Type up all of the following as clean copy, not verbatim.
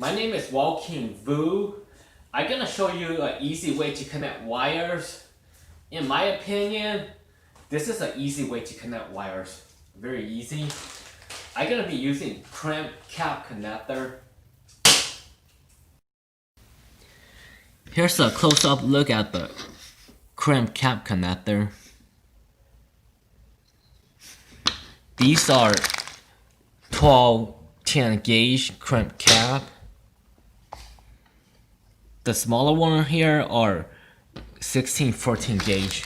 My name is Walking Vu. I'm gonna show you an easy way to connect wires. In my opinion, this is an easy way to connect wires. Very easy. I'm gonna be using Crimp cap connector. Here's a close-up look at the Crimp cap connector. These are 1210 gauge Crimp cap. The smaller one here are 1614 gauge.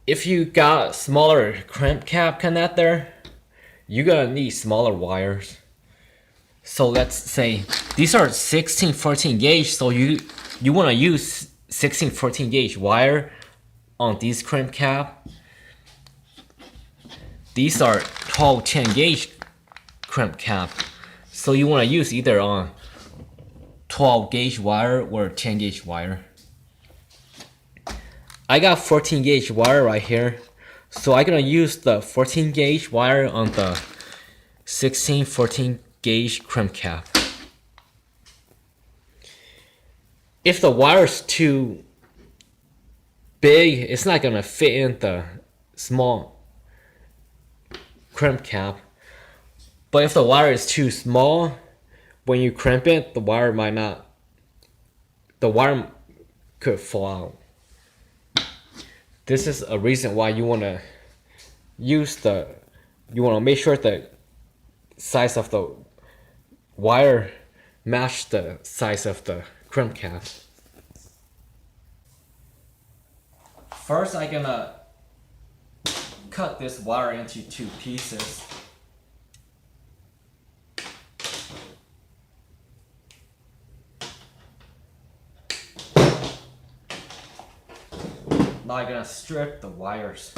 If you got smaller Crimp cap connector, you're gonna need smaller wires. So let's say these are 1614 gauge, so you wanna use 1614 gauge wire on these Crimp cap. These are 1210 gauge Crimp cap, so you wanna use either on 12 gauge wire or 10 gauge wire. I got 14 gauge wire right here, so I'm gonna use the 14 gauge wire on the 1614 gauge Crimp cap. If the wire is too big, it's not gonna fit in the small Crimp cap. But if the wire is too small, when you crimp it, the wire could fall out. This is a reason why you wanna make sure the size of the wire match the size of the Crimp cap. First, I'm gonna cut this wire into two pieces. Now I'm gonna strip the wires.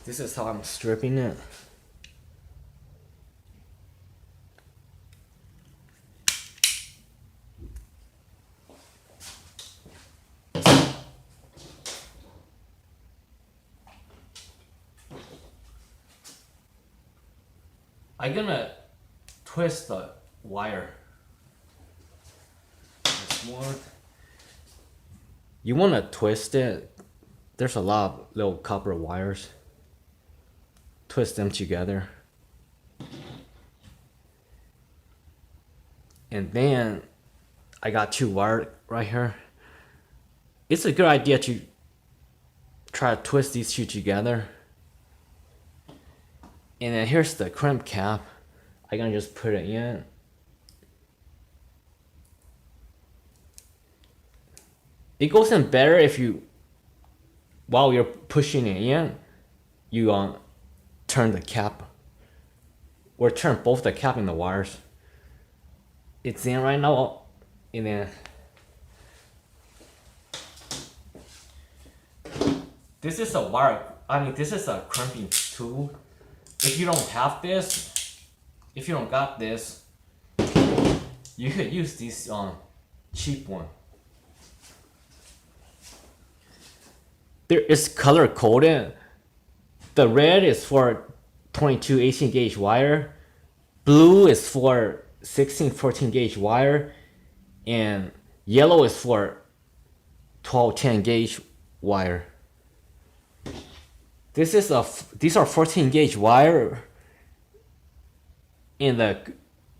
This is how I'm stripping it. I'm gonna twist the wire. You wanna twist it. There's a lot of little copper wires. Twist them together. And then I got two wires right here. It's a good idea to try to twist these two together. And then here's the Crimp cap. I'm gonna just put it in. It goes in better if while you're pushing it in, you turn the cap, or turn both the cap and the wires. It's in right now, and then this is a crimping tool. If you don't have this, if you don't got this, you could use this cheap one. There is color coded. The red is for 22/18 gauge wire, blue is for 16/14 gauge wire, and yellow is for 12/10 gauge wire. These are 14 gauge wire, and the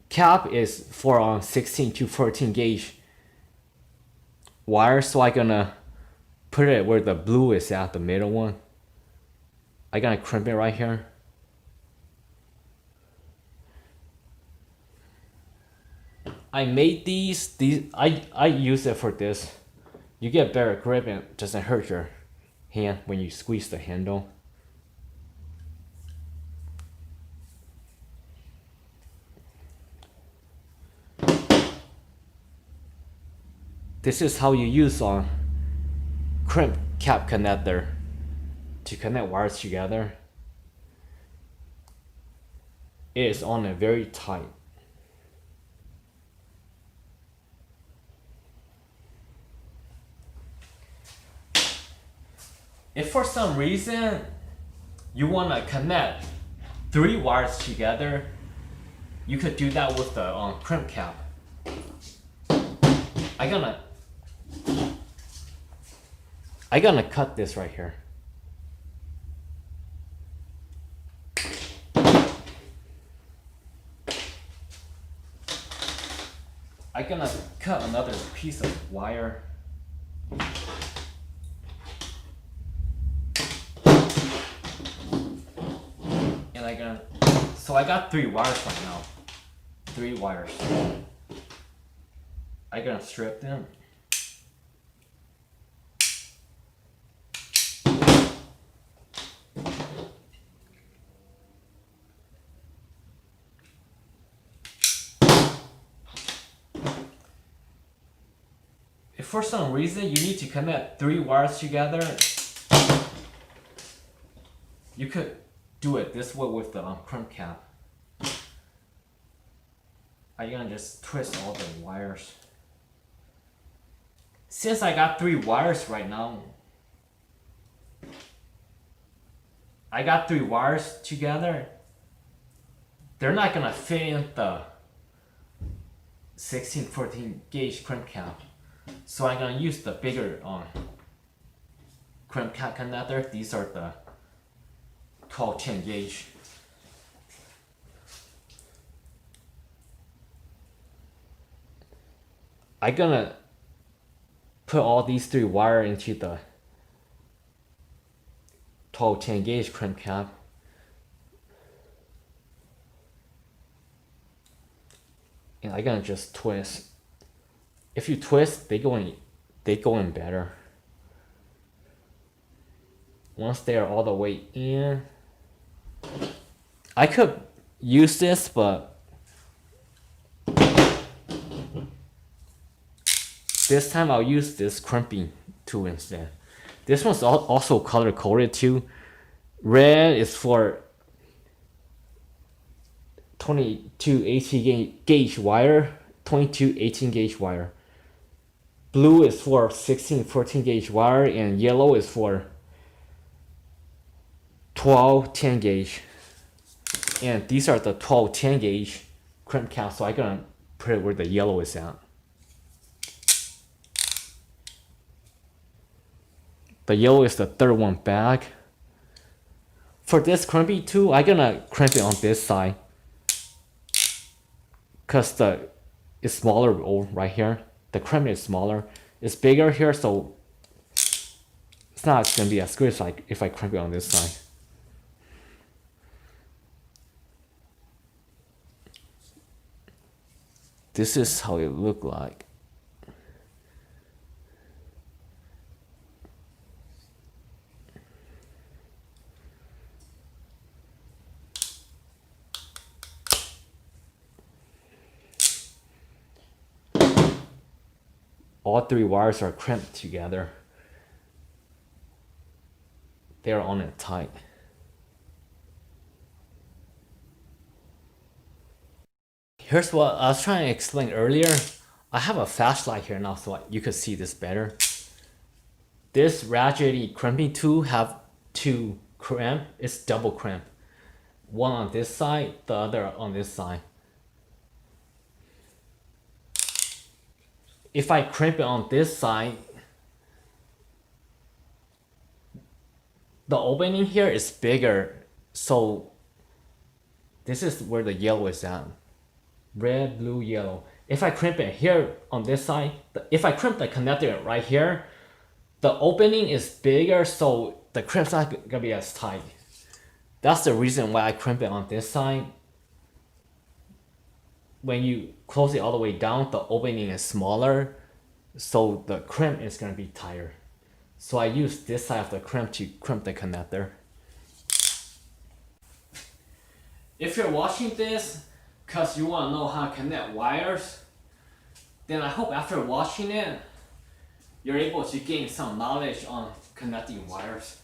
cap is for 16 to 14 gauge wire. So I'm gonna put it where the blue is at, the middle one. I'm gonna crimp it right here. I made these I use it for this. You get better grip and it doesn't hurt your hand when you squeeze the handle. This is how you use Crimp cap connector to connect wires together. it is on it very tight. If for some reason you want to connect 3 wires together, you could do that with the crimp cap. I'm gonna cut this right here. I'm gonna cut another piece of wire. And so I got 3 wires right now. 3 wires. I'm gonna strip them. If for some reason you need to connect 3 wires together, you could do it this way with the crimp cap. I'm gonna just twist all the wires. Since I got 3 wires right now, I got 3 wires together, they're not gonna fit in the 16-14 gauge crimp cap. So I'm gonna use the bigger crimp cap connector. These are the 12-10 gauge. I'm gonna put all these 3 wires into the 12-10 gauge crimp cap. And I'm gonna just twist. If you twist, they go in better. Once they are all the way in, I could use this, but this time I'll use this crimping tool instead. This one's also color coded too. Red is for 22 gauge wire, 22 gauge wire. Blue is for 16-14 gauge wire, and yellow is for 12-10 gauge. And these are the 12-10 gauge crimp cap, so I'm gonna put it where the yellow is at. The yellow is the third one back. For this crimping tool, I'm gonna crimp it on this side, cause it's smaller right here. The crimp is smaller. It's bigger here, so it's not gonna be as good as if I crimp it on this side. This is how it look like. All 3 wires are crimped together. They're on it tight. Here's what I was trying to explain earlier. I have a flashlight here now so you could see this better. This ratchetty crimping tool have 2 crimp. It's double crimp. One on this side, the other on this side. If I crimp it on this side, the opening here is bigger, so this is where the yellow is at. Red, blue, yellow. If I crimp it here on this side, if I crimp the connector right here, the opening is bigger, so the crimp's not gonna be as tight. That's the reason why I crimp it on this side. When you close it all the way down, the opening is smaller, so the crimp is gonna be tighter. So I use this side of the crimp to crimp the connector. If you're watching this because you want to know how to connect wires, then I hope after watching it, you're able to gain some knowledge on connecting wires.